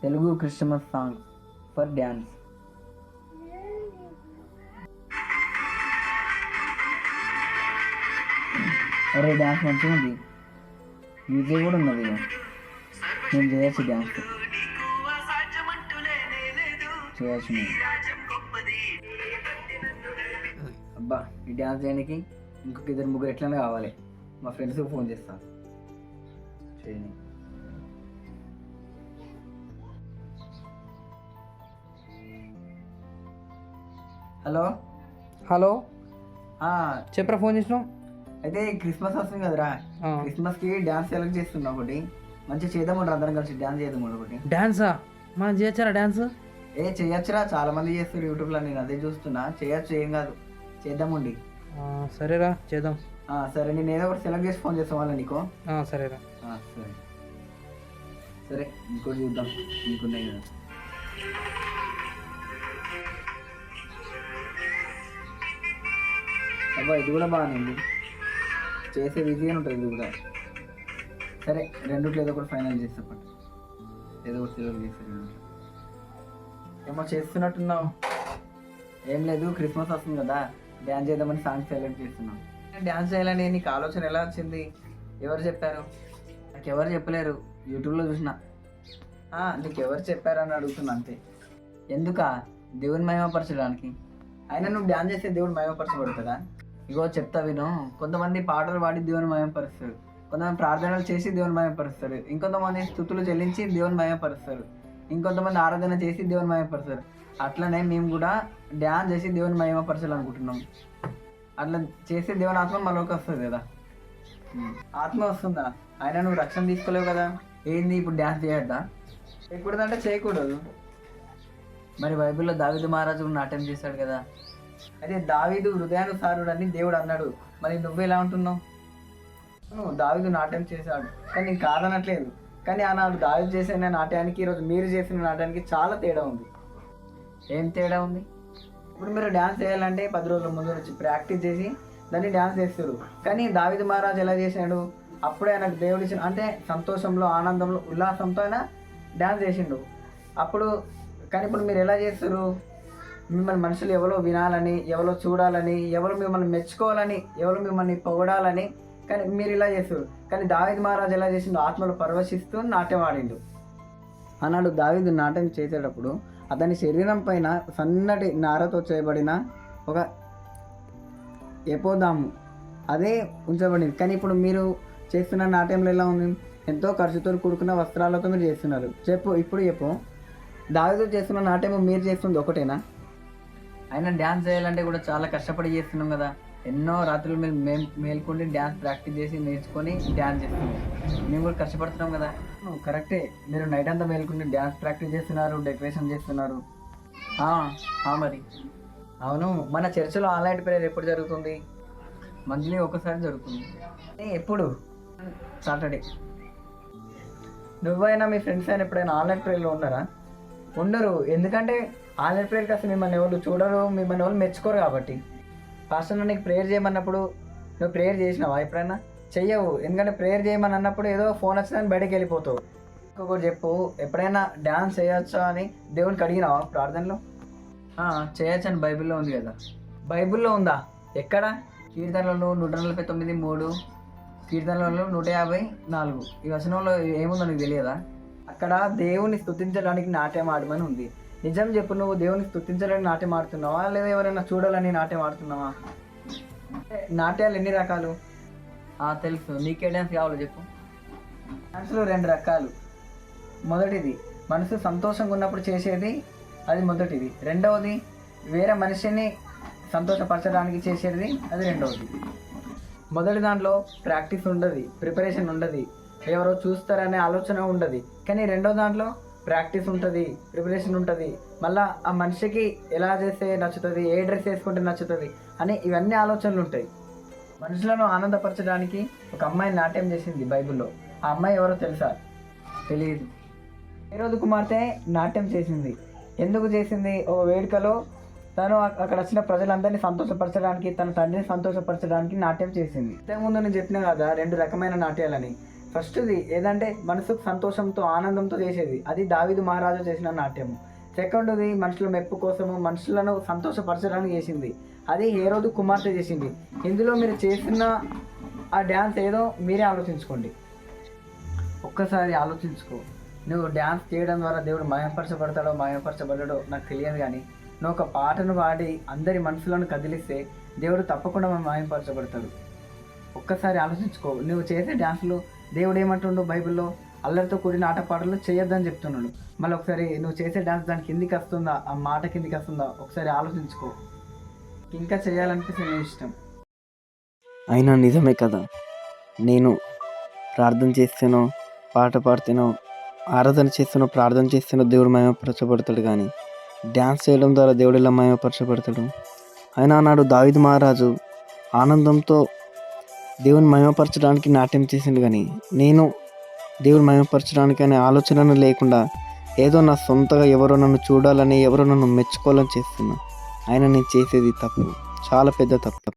Telugu Christmas song for dance. అరే dance మంచిగా ఉంది, మ్యూజిక్ కూడా ఉన్నది. నేను చేయొచ్చు డ్యాన్స్, చేయొచ్చు నేను. అబ్బా ఈ డ్యాన్స్ చేయడానికి ఇంకొక ఇద్దరు ముగ్గురు ఎట్లనే కావాలి. మా ఫ్రెండ్స్కి ఫోన్ చేస్తాను చేయని. హలో హలో ఆ, చెప్పరా, ఫోన్ చేసినావు? అయితే క్రిస్మస్ వస్తుంది కదరా, క్రిస్మస్కి డ్యాన్స్ సెలెక్ట్ చేస్తున్నా. ఒకటి మంచిగా చేద్దామంటారు, అందరం కలిసి డ్యాన్స్ చేద్దాం. ఒకటి డాన్సా? మనం చేయొచ్చారా డ్యాన్స్? చేయొచ్చురా, చాలా మంది చేస్తారు యూట్యూబ్లో, నేను అదే చూస్తున్నా. చేయొచ్చు, ఏం కాదు, చేద్దామండి. సరేరా చేద్దాం. సరే, నేను ఏదో ఒకటి సెలెక్ట్ చేసి ఫోన్ చేస్తాం వాళ్ళ నీకు. సరేరా. సరే సరే, ఇంకోటి చూద్దాం, ఇంకున్నాయి కదా. అబ్బా ఇది కూడా బాగానే ఉంది, చేసేది ఈజీగానే ఉంటుంది ఇది కూడా. సరే రెండిట్లో ఏదో ఒకటి ఫైనల్ చేస్తా, ఏదో ఒకటి సెలెక్ట్ చేస్తారు. ఏమో చేస్తున్నట్టున్నావు? ఏం లేదు, క్రిస్మస్ వస్తుంది కదా, డ్యాన్స్ చేద్దామని సాంగ్ సెలెక్ట్ చేస్తున్నాం. డ్యాన్స్ చేయాలని నీకు ఆలోచన ఎలా వచ్చింది? ఎవరు చెప్పారు? నాకు ఎవరు చెప్పలేరు, యూట్యూబ్లో చూసిన. నీకు ఎవరు చెప్పారని అడుగుతున్నా అంతే. ఎందుకా? దేవుని మహిమపరచడానికి. అయినా నువ్వు డ్యాన్స్ చేస్తే దేవుని మహిమపరచబడుతుందా? ఇగో చెప్తా విను. కొంతమంది పాటలు పాడి దేవుని మహిమపరుస్తారు, కొంతమంది ప్రార్థనలు చేసి దేవుని మహిమపరుస్తారు, ఇంకొంతమంది స్తుతులు చెల్లించి దేవుని మహిమపరుస్తారు, ఇంకొంతమంది ఆరాధన చేసి దేవుని మహిమపరుస్తారు. అట్లనే మేము కూడా డ్యాన్స్ చేసి దేవుని మహిమపరచాలనుకుంటున్నాం. అట్లా చేసి దేవుని ఆత్మ మనలోకి వస్తుంది కదా. ఆత్మ వస్తుందా? అయినా నువ్వు రక్షణ తీసుకోలేవు కదా, ఏంది ఇప్పుడు డ్యాన్స్ చేయొద్దా? చేయకూడదంటే చేయకూడదు. మరి బైబిల్లో దావీదు మహారాజు కూడా నాట్యం చేశాడు కదా. అయితే దావీదు హృదయానుసారుడు అని దేవుడు అన్నాడు, మరి నువ్వు ఎలా ఉంటున్నావు? దావీదు నాట్యం చేశాడు, కానీ నేను కాదనట్లేదు. కానీ ఆనాడు దావీదు చేసిన నాట్యానికి ఈరోజు మీరు చేసిన నాట్యానికి చాలా తేడా ఉంది. ఏం తేడా ఉంది? ఇప్పుడు మీరు డ్యాన్స్ చేయాలంటే 10 రోజుల ముందు నుంచి ప్రాక్టీస్ చేసి దాన్ని డ్యాన్స్ చేస్తారు. కానీ దావీదు మహారాజు ఎలా చేశాడు? అప్పుడే ఆయనకు దేవుడు ఇచ్చిన అంటే సంతోషంలో, ఆనందంలో, ఉల్లాసంతో ఆయన డ్యాన్స్ చేసిండు అప్పుడు. కానీ ఇప్పుడు మీరు ఎలా చేస్తారు? మిమ్మల్ని మనుషులు ఎవరో వినాలని, ఎవరో చూడాలని, ఎవరు మిమ్మల్ని మెచ్చుకోవాలని, ఎవరు మిమ్మల్ని పొగడాలని, కానీ మీరు ఇలా చేస్తారు. కానీ దావీదు మహారాజు ఎలా చేసిండు? ఆత్మలో పరవశిస్తూ నాట్యం ఆడిండు. అన్నాడు దావీదు నాట్యం చేసేటప్పుడు అతని శరీరం పైన సన్నటి నారతో చేయబడిన ఒక ఎపోదాము అదే ఉంచబడింది. కానీ ఇప్పుడు మీరు చేస్తున్న నాట్యంలో ఎలా ఉంది? ఎంతో ఖర్చుతో కూడుకున్న వస్త్రాలతో మీరు చేస్తున్నారు. ఇప్పుడు చెప్పు, దావీదు చేస్తున్న నాట్యం మీరు చేస్తుంది ఒకటేనా? అయినా డ్యాన్స్ చేయాలంటే కూడా చాలా కష్టపడి చేస్తున్నాం కదా. ఎన్నో రాత్రులు మేము మేల్కొని డ్యాన్స్ ప్రాక్టీస్ చేసి నేర్చుకొని డ్యాన్స్ చేస్తున్నాం. మేము కూడా కష్టపడుతున్నాం కదా. కరెక్టే, మీరు నైట్ అంతా మేల్కొని డ్యాన్స్ ప్రాక్టీస్ చేస్తున్నారు, డెకరేషన్ చేస్తున్నారు. మరి అవును, మన చర్చిలో ఆన్లైన్ ప్రేయర్ ఎప్పుడు జరుగుతుంది? మంత్లీ ఒకసారి జరుగుతుంది. ఎప్పుడు? సాటర్డే. నువ్వైనా మీ ఫ్రెండ్స్ అయినా ఎప్పుడైనా ఆన్లైన్ ప్రేయర్లో ఉన్నారా? ఉండరు. ఎందుకంటే ఆన్లైన్ ప్రేయర్కి అసలు మిమ్మల్ని ఎవరు చూడరు, మిమ్మల్ని ఎవరు మెచ్చుకోరు కాబట్టి. పాస్టర్ నీకు ప్రేయర్ చేయమన్నప్పుడు నువ్వు ప్రేయర్ చేసినావా? ఎప్పుడైనా చెయ్యవు. ఎందుకంటే ప్రేయర్ చేయమని అన్నప్పుడు ఏదో ఫోన్ వచ్చిందని బయటకు వెళ్ళిపోతావు. ఇంకొకటి చెప్పు, ఎప్పుడైనా డ్యాన్స్ చేయొచ్చా అని దేవునికి అడిగినావా ప్రార్థనలో? చేయొచ్చు అని బైబిల్లో ఉంది కదా. బైబిల్లో ఉందా? ఎక్కడ? కీర్తనలు 149:3, కీర్తనలు 154. ఈ వచనంలో ఏముందో నీకు తెలియదా? అక్కడ దేవుని స్తుతించడానికి నాట్యం ఆడమని ఉంది. నిజం చెప్పు, నువ్వు దేవుని స్తుతించడానికి నాట్యం ఆడుతున్నావా, లేదా ఎవరైనా చూడాలని నాట్యం ఆడుతున్నావా? నాట్యాలు ఎన్ని రకాలు? తెలుసు. నీకే డ్యాన్స్ కావాలో చెప్పు. డ్యాన్స్లో 2 రకాలు. మొదటిది మనసు సంతోషంగా ఉన్నప్పుడు చేసేది, అది మొదటిది. రెండవది వేరే మనిషిని సంతోషపరచడానికి చేసేది, అది రెండవది. మొదటి దాంట్లో ప్రాక్టీస్ ఉండదు, ప్రిపరేషన్ ఉండదు, ఎవరో చూస్తారనే ఆలోచన ఉండదు. కానీ రెండో దాంట్లో ప్రాక్టీస్ ఉంటుంది, ప్రిపరేషన్ ఉంటుంది, మళ్ళీ ఆ మనిషికి ఎలా చేస్తే నచ్చుతుంది, ఏ డ్రెస్ వేసుకుంటే నచ్చుతుంది అని ఇవన్నీ ఆలోచనలు ఉంటాయి. మనుషులను ఆనందపరచడానికి ఒక అమ్మాయి నాట్యం చేసింది బైబిల్లో. ఆ అమ్మాయి ఎవరో తెలుసా? తెలియదు. హేరోదు కుమార్తె నాట్యం చేసింది. ఎందుకు చేసింది? ఓ వేడుకలో తను అక్కడ వచ్చిన ప్రజలందరినీ సంతోషపరచడానికి, తన తండ్రిని సంతోషపరచడానికి నాట్యం చేసింది. ఇంతకుముందు నేను చెప్పినా కదా 2 రకమైన నాట్యాలని. ఫస్ట్ది ఏదంటే మనసుకు సంతోషంతో ఆనందంతో చేసేది, అది దావీదు మహారాజు చేసిన నాట్యము. సెకండ్ది మనుషుల మెప్పు కోసము మనుషులను సంతోషపరచడానికి చేసింది, అది హేరోదు కుమార్తె చేసింది. ఇందులో మీరు చేసిన ఆ డ్యాన్స్ ఏదో మీరే ఆలోచించుకోండి. ఒక్కసారి ఆలోచించుకో. నువ్వు డ్యాన్స్ చేయడం ద్వారా దేవుడు మహిమపరచబడతాడో మహిమపరచబడ్డాడో నాకు తెలియదు, కానీ నువ్వు ఒక పాటను పాడి అందరి మనసులను కదిలిస్తే దేవుడు తప్పకుండా మహిమపరచబడతాడు. ఒక్కసారి ఆలోచించుకో. నువ్వు చేసే డ్యాన్సులు దేవుడు ఏమంటుండో బైబిల్లో, అల్లరితో కూడిన ఆటపాటలు చేయొద్దని చెప్తున్నాడు. మళ్ళీ ఒకసారి నువ్వు చేసే డ్యాన్స్ దాని కిందికి వస్తుందా, ఆ మాట కిందికి వస్తుందా ఒకసారి ఆలోచించుకో. ఇంకా చేయాలనిపిస్తే నీ ఇష్టం. అయినా నిజమే కదా, నేను ప్రార్థన చేస్తేనో పాట పాడుతేనో ఆరాధన చేస్తేనో ప్రార్థన చేస్తేనో దేవుడు మహిమపరచబడతాడు, కానీ డ్యాన్స్ చేయడం ద్వారా దేవుడు ఎలా మహిమపరచబడతాడు? అయినా నాడు దావీదు మహారాజు ఆనందంతో దేవుని మహిమపరచడానికి నాట్యం చేసిండు, కానీ నేను దేవుని మహిమపరచడానికి అనే ఆలోచన లేకుండా ఏదో నా సొంతగా ఎవరో నన్ను చూడాలని, ఎవరో నన్ను మెచ్చుకోవాలని చేస్తున్నా. అయినా నేను చేసేది తప్పు, చాలా పెద్ద తప్పు.